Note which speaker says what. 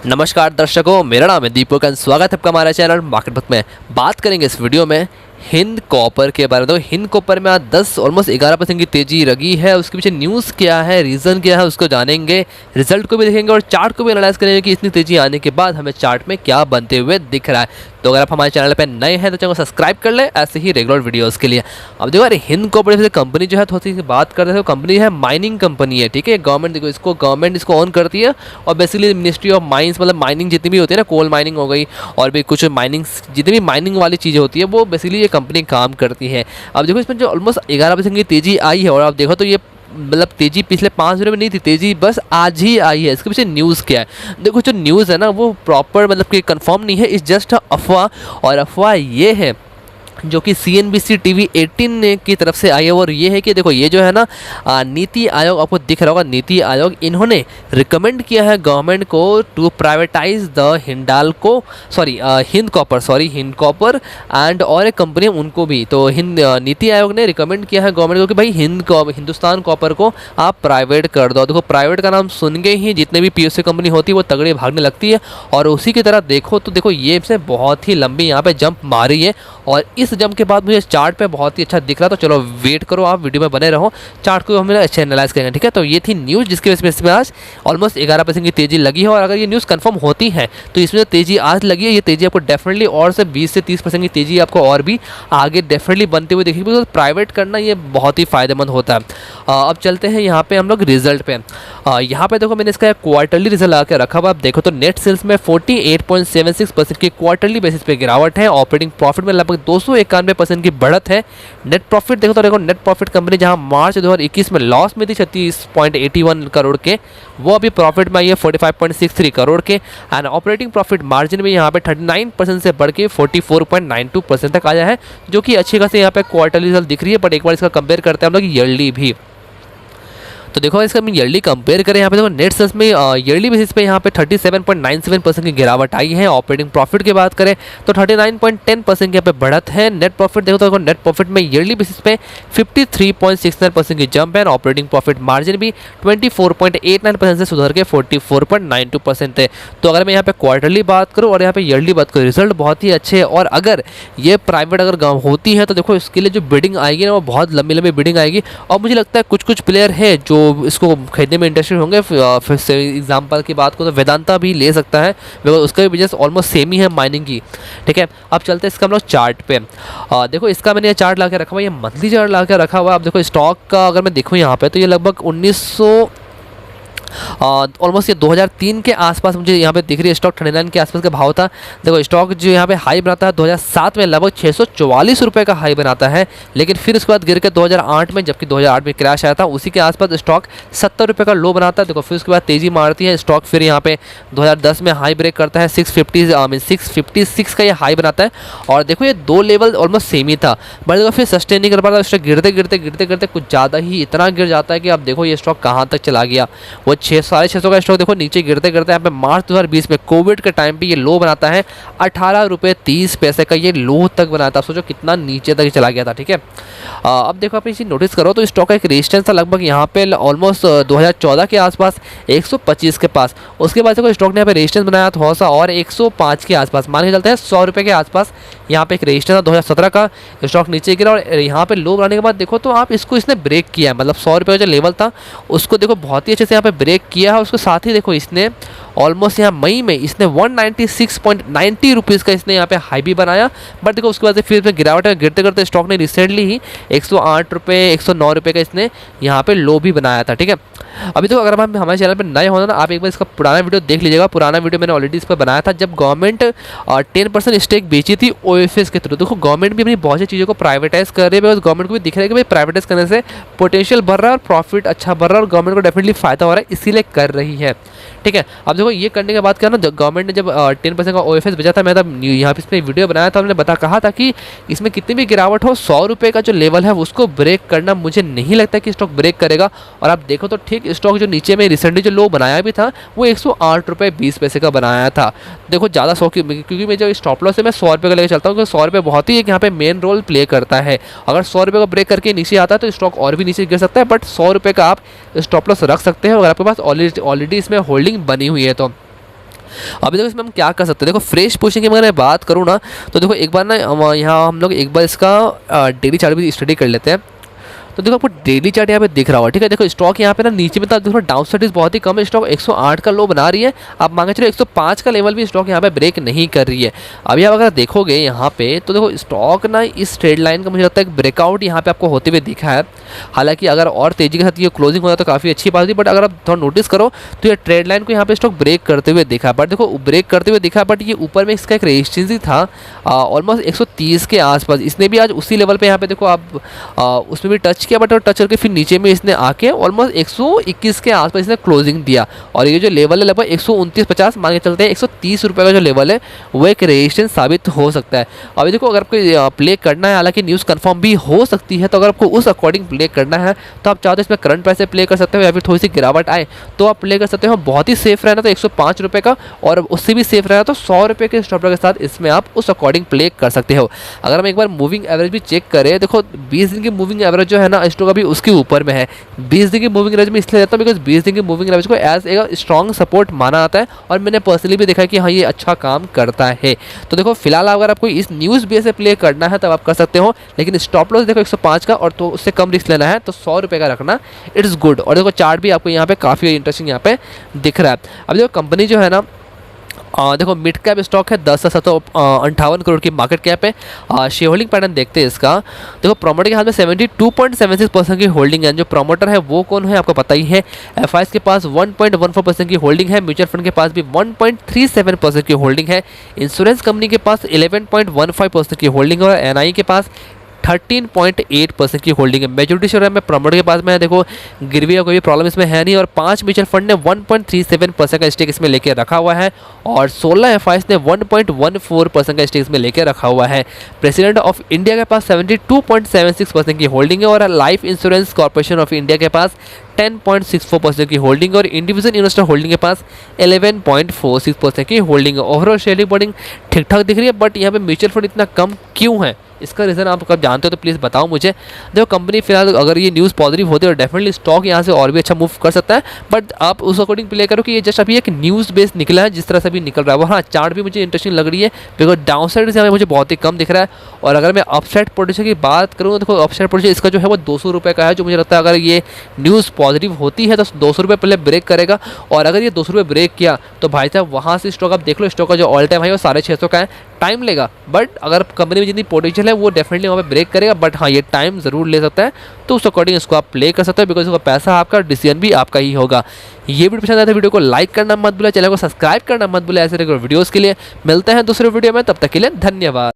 Speaker 1: नमस्कार दर्शकों, मेरा नाम है दीपक और स्वागत है आपका हमारे चैनल मार्केट बुक में। बात करेंगे इस वीडियो में हिंद कॉपर के बारे में। तो हिंद कॉपर में आज 10 ऑलमोस्ट 11% की तेजी लगी है। उसके पीछे न्यूज़ क्या है, रीज़न क्या है, उसको जानेंगे, रिजल्ट को भी देखेंगे और चार्ट को भी एनालाइज करेंगे कि इतनी तेजी आने के बाद हमें चार्ट में क्या बनते हुए दिख रहा है। तो अगर आप हमारे चैनल पर नए हैं तो चैनल को सब्सक्राइब कर ले ऐसे ही रेगुलर वीडियोस के लिए। अब देखो यार, हिंद कॉपर से कंपनी जो है, थोड़ी सी बात करते हैं, कंपनी है माइनिंग कंपनी है, ठीक है। गवर्नमेंट इसको ऑन करती है और बेसिकली मिनिस्ट्री ऑफ माइंस, मतलब माइनिंग जितनी भी होती है ना, कोल माइनिंग हो गई और भी कुछ माइनिंग, जितनी भी माइनिंग वाली चीज़ें होती है वो बेसिकली ये कंपनी काम करती है। अब देखो इसमें जो ऑलमोस्ट 11% की तेजी आई है और आप देखो तो ये मतलब तेजी पिछले 5 दिनों में नहीं थी, तेजी बस आज ही आई है। इसके पीछे न्यूज़ क्या है? देखो, जो न्यूज़ है ना वो प्रॉपर मतलब कि कंफर्म नहीं है, इस जस्ट अफवाह। और अफवाह ये है जो कि CNBC TV 18 की तरफ से आई है और ये है कि देखो, ये जो है ना नीति आयोग, आपको दिख रहा होगा नीति आयोग, इन्होंने रिकमेंड किया है गवर्नमेंट को to privatize the Hind copper and और एक कंपनी उनको भी। तो नीति आयोग ने रिकमेंड किया है गवर्नमेंट को कि भाई हिंदुस्तान कॉपर को आप प्राइवेट कर दो। देखो, प्राइवेट का नाम सुन के ही जितने भी PSU कंपनी होती है वो तगड़े भागने लगती है और उसी की तरह देखो तो देखो ये से बहुत ही लंबी यहाँ पे जंप मारी है और इस जंप के बाद मुझे चार्ट पे बहुत ही अच्छा दिख रहा। तो चलो वेट करो, आप वीडियो में बने रहो, चार्ट को हम अच्छे एनालाइज करेंगे, ठीक है। तो ये थी न्यूज़ जिसके वजह से आज ऑलमोस्ट 11% की तेजी लगी है और अगर ये न्यूज़ कंफर्म होती है तो इसमें जो तेजी आज लगी है, ये तेजी आपको डेफिनेटली और से 20 से 30% की तेजी आपको और भी आगे डेफिनेटली बनते हुए दिखेगी। बिकॉज प्राइवेट करना ये बहुत ही फायदेमंद होता है। अब चलते हैं यहाँ पे हम लोग रिजल्ट पे। यहाँ पे देखो, मैंने इसका क्वार्टरली रिजल्ट लगा के रखा हुआ। आप देखो तो नेट सेल्स में 48.76% की क्वार्टरली बेसिस पे गिरावट है। ऑपरेटिंग प्रॉफिट में लगभग 291% की बढ़त है। नेट प्रॉफिट देखो नेट प्रॉफिट कंपनी जहां मार्च 2021 में लॉस में थी 36.81 करोड़ के, वो अभी प्रॉफिट में आई है 45.63 करोड़ के। एंड ऑपरेटिंग प्रॉफिट मार्जिन भी यहाँ पे 39% से बढ़ के 44.92% तक आया है, जो कि अच्छी खासी यहाँ पे क्वार्टरली रिजल्ट दिख रही है। बट एक बार इसका कंपेयर करते हैं हम लोग ईयरली भी। तो देखो, इसका हम ईयरली कंपेयर करें, यहाँ पे देखो नेट सेल्स में ईयरली बेसिस पे यहाँ पे 37.97% की गिरावट आई है। ऑपरेटिंग प्रॉफिट की बात करें तो 39.10% की यहाँ पे बढ़त है। नेट प्रॉफिट देखो तो नेट प्रॉफिट में ईयरली बेसिस पे 53.69% की जंप है। ऑपरेटिंग प्रॉफिट मार्जिन भी 24.89% से सुधर के 44.92% है। तो अगर मैं यहाँ पे क्वार्टरली बात करूँ और यहाँ पे ईयरली बात करूँ, रिजल्ट बहुत ही अच्छे हैं। और अगर ये प्राइवेट अगर होती है तो देखो इसके लिए जो बिडिंग आएगी ना वो बहुत लंबी लंबी बिडिंग आएगी और मुझे लगता है कुछ कुछ प्लेयर है जो इसको खरीदने में इंटरेस्टेड होंगे। फिर से एग्जांपल की बात करो तो वेदांता भी ले सकता है, बिकॉज उसका भी बिजनेस ऑलमोस्ट सेम ही है माइनिंग की, ठीक है। अब चलते हैं इसका हम लोग चार्ट पे। देखो, इसका मैंने ये चार्ट ला के रखा हुआ, ये मंथली चार्ट ला के रखा हुआ। अब देखो स्टॉक का अगर मैं देखूँ यहाँ पे तो ये लगभग 1900 ऑलमोस्ट ये 2003 के आसपास मुझे यहाँ पे दिख रही है। स्टॉक 39 के आसपास का भाव था। देखो, स्टॉक जो यहाँ पे हाई बनाता है 2007 में लगभग 644 रुपये का हाई बनाता है, लेकिन फिर उसके बाद गिर के 2008 में, जबकि 2008 में क्रैश आया था, उसी के आसपास स्टॉक 70 रुपये का लो बनाता है। देखो, फिर उसके बाद तेजी मारती है स्टॉक, फिर यहाँ पे 2010 में हाई ब्रेक करता है 656 का ये हाई बनाता है। और देखो ये दो लेवल ऑलमोस्ट सेम ही था, बट देखो फिर सस्टेन नहीं कर पाता। स्टॉक गिरते कुछ ज़्यादा ही इतना गिर जाता है कि आप देखो ये स्टॉक कहाँ तक चला गया। वो 600 का स्टॉक देखो नीचे गिरते यहाँ पे मार्च 2020 में कोविड के टाइम पे ये लो बनाता है 18.30 रुपये का, ये लो तक बनाता है। सोचो कितना नीचे तक चला गया था, ठीक है। अब देखो आप इसे नोटिस करो तो स्टॉक का एक रेजिस्टेंस था लगभग यहाँ पे ऑलमोस्ट 2014 के आसपास 125 के पास। उसके बाद देखो स्टॉक ने यहाँ पे रेजिस्टेंस बनाया थोड़ा सा और 105 के आसपास, मान के चलते हैं 100 रुपये के आसपास यहाँ पे एक रेजिस्टेंस था 2017 का। स्टॉक नीचे गिरा और यहाँ पे लो बनाने के बाद देखो तो आप इसने ब्रेक किया है, मतलब 100 रुपये का जो लेवल था उसको देखो बहुत ही अच्छे से यहाँ पे ब्रेक किया है। उसके साथ ही देखो इसने ऑलमोस्ट यहाँ मई में इसने 196.90 रुपीज़ का इसने यहाँ पे हाई भी बनाया। बट देखो उसके बाद से फिर इसमें गिरावट है, गिरते स्टॉक ने रिसेंटली ही 108 रुपये 109 रुपये का इसने यहाँ पे लो भी बनाया था, ठीक है। अभी तो अगर आप हमारे चैनल पर नए होना ना, आप एक बार इसका पुराना वीडियो देख लीजिएगा। पुराना वीडियो मैंने ऑलरेडी इस पर बनाया था जब गवर्नमेंट 10% स्टेक बेची थी OFS के थ्रू। देखो गवर्नमेंट भी अपनी बहुत सी चीज़ों को प्राइवेटाइज कर रही है, बिकॉज गवर्नमेंट को भी दिख रहा है कि भाई प्राइवेटाइज करने से पोटेंशियल बढ़ रहा है और प्रॉफिट अच्छा बढ़ रहा है और गवर्नमेंट को डेफिनेटली फायदा हो रहा है, इसीलिए कर रही है, ठीक है। अब देखो ये करने के बाद क्या ना, गवर्नमेंट ने जब 10% का OFS बेचा था, मैं तब यहाँ पे इस पर वीडियो बनाया था, हमने कहा था कि इसमें कितनी भी गिरावट हो 100 रुपये का जो लेवल है उसको ब्रेक करना मुझे नहीं लगता कि स्टॉक ब्रेक करेगा। और आप देखो तो ठीक स्टॉक जो नीचे में रिसेंटली जो लो बनाया भी था वो 108 रुपये 20 पैसे का बनाया था। देखो ज़्यादा क्योंकि मैं जो स्टॉप लॉस है मैं 100 रुपये का लेकर चलता हूँ, क्योंकि 100 रुपये बहुत ही एक यहाँ पे मेन रोल प्ले करता है। अगर 100 रुपये का ब्रेक करके नीचे आता है तो स्टॉक और भी नीचे गिर सकता है, बट 100 रुपये का आप स्टॉप लॉस रख सकते हैं अगर आपके पास ऑलरेडी इसमें होल्डिंग बनी हुई है तो। अभी देखो इसमें हम क्या कर सकते हैं, देखो फ्रेश पोजीशन की अगर मैं बात करूँ ना, तो देखो एक बार ना यहाँ हम लोग एक बार इसका डेली चार्ट भी स्टडी कर लेते हैं। तो देखो आपको डेली चार्ट यहाँ पे दिख रहा होगा, ठीक है। देखो स्टॉक यहाँ पे ना नीचे में, तो आप देखो डाउन साइड बहुत ही कम है, स्टॉक 108 का लो बना रही है। आप मांगे चलो 105 का लेवल भी स्टॉक यहाँ पे ब्रेक नहीं कर रही है। अभी आप अगर देखोगे यहाँ पे, तो देखो स्टॉक ना इस ट्रेड लाइन का मुझे लगता है ब्रेकआउट यहाँ पे आपको होते हुए दिखा है। हालांकि अगर और तेजी के साथ ये क्लोजिंग होता तो काफ़ी अच्छी बात थी, बट अगर आप थोड़ा नोटिस करो तो ये ट्रेड लाइन को यहाँ पे स्टॉक ब्रेक करते हुए दिखा। बट देखो ब्रेक करते हुए दिखा, बट ये ऊपर में इसका एक रेजिस्टेंस ही था ऑलमोस्ट 130 के आसपास। इसने भी आज उसी लेवल पे यहाँ पे देखो आप उसमें भी टच किया, बट टच करके फिर नीचे में इसने आके ऑलमोस्ट 121 के आसपास इसने क्लोजिंग दिया। और ये जो लेवल है लगभग 129.50 मान के चलते हैं, 130 रुपये का जो लेवल है वो एक रेजिस्टेंस साबित हो सकता है। अभी देखो अगर आपको प्ले करना है, हालांकि न्यूज़ कंफर्म भी हो सकती है, तो अगर आपको उस अकॉर्डिंग प्ले करना है तो आप चाहते हो इसमें करंट प्राइस से प्ले कर सकते हो, या फिर थोड़ी सी गिरावट आए तो आप प्ले कर सकते हो। बहुत ही सेफ रहना तो 105 रुपये का, और उससे भी सेफ रहना तो 100 रुपये के स्टॉप लॉस के साथ इसमें आप उस अकॉर्डिंग प्ले कर सकते हो। अगर हम एक बार मूविंग एवरेज भी चेक करें, देखो 20 दिन की मूविंग एवरेज जो है ना स्टॉक अभी उसके ऊपर में है। 20 दिन की मूविंग एवरेज में इसलिए रहता है बिकॉज 20 दिन की मूविंग एवरेज को एज ए स्ट्रॉन्ग सपोर्ट माना जाता है, और मैंने पर्सनली भी देखा है कि हाँ ये अच्छा काम करता है। तो देखो फिलहाल अगर आपको इस न्यूज़ बेस से प्ले करना है तब आप कर सकते हो, लेकिन स्टॉप लॉस देखो 105 का, और तो उससे कम रिस्क लेना है तो 100 रुपये का रखना, इट्स गुड। और देखो चार्ट भी आपको यहाँ पे काफ़ी इंटरेस्टिंग यहाँ पे दिख रहा है। अब देखो कंपनी जो है ना, देखो मिड कैप स्टॉक है, 10,758 करोड़ की मार्केट कैप है। शेयर होल्डिंग पैटर्न देखते हैं इसका। देखो प्रोमोटर के हाथ में 72.76% की होल्डिंग है। जो प्रोमोटर है वो कौन है आपको पता ही है। एफआईएस के पास 1.14% की होल्डिंग है। म्यूचुअल फंड के पास भी 1.37% की होल्डिंग है। इंश्योरेंस कंपनी के पास 11.15% की होल्डिंग है, और एनआई के पास 13.8% की होल्डिंग है। मेजोरिटी शेयर में प्रमोटर के पास में है। देखो गिरवी का कोई प्रॉब्लम इसमें है नहीं, और 5 म्यूचुअल फंड ने 1.37% का स्टेक इसमें लेके रखा हुआ है, और 16 एफआईएस ने 1.14% का स्टेक इसमें लेके रखा हुआ है। प्रेसिडेंट ऑफ इंडिया के पास 72.76% की होल्डिंग है, और life insurance corporation of India के पास 10.64% की होल्डिंग, और इंडिविजुअल इन्वेस्टर होल्डिंग के पास 11.46% की होल्डिंग है। ओवरऑल शेयरिंग बोर्डिंग ठीक ठाक दिख रही है, बट यहाँ पे म्यूचुअल फंड इतना कम क्यों है, इसका रीज़न आप कब जानते हो तो प्लीज़ बताओ मुझे। देखो कंपनी फिलहाल अगर ये न्यूज़ पॉजिटिव होती है तो डेफिनेटली स्टॉक यहाँ से और भी अच्छा मूव कर सकता है, बट आप उस अकॉर्डिंग प्ले करो कि ये जस्ट अभी एक न्यूज़ बेस निकला है जिस तरह से भी निकल रहा है वो। हाँ चार्ट भी मुझे इंटरेस्टिंग लग रही है, बिकॉज डाउन साइड से मुझे बहुत ही कम दिख रहा है। और अगर मैं अपसाइड पोटेंशियल की बात करूँ तो देखो अपसाइड पोटेंशियल इसका जो है वो 200 रुपये का है, जो मुझे लगता है अगर ये न्यूज़ पॉजिटिव होती है तो 200 रुपये पहले ब्रेक करेगा, और अगर ये 200 रुपये ब्रेक किया तो भाई साहब वहाँ से स्टॉक आप देख लो, स्टॉक का जो ऑल टाइम है वो 650 का है। टाइम लेगा, बट अगर कंपनी में जितनी पोटेंशियल है वो डेफिनेटली वहाँ पे ब्रेक करेगा, बट हाँ ये टाइम ज़रूर ले सकता है, तो उस अकॉर्डिंग इसको आप प्ले कर सकते हो, बिकॉज उसका पैसा आपका, डिसीजन भी आपका ही होगा। ये वीडियो पसंद आया तो वीडियो को लाइक करना मत भूलिए, चैनल को सब्सक्राइब करना मत भूलिए ऐसे रेगुलर वीडियोज़ के लिए। मिलते हैं दूसरे वीडियो में, तब तक के लिए धन्यवाद।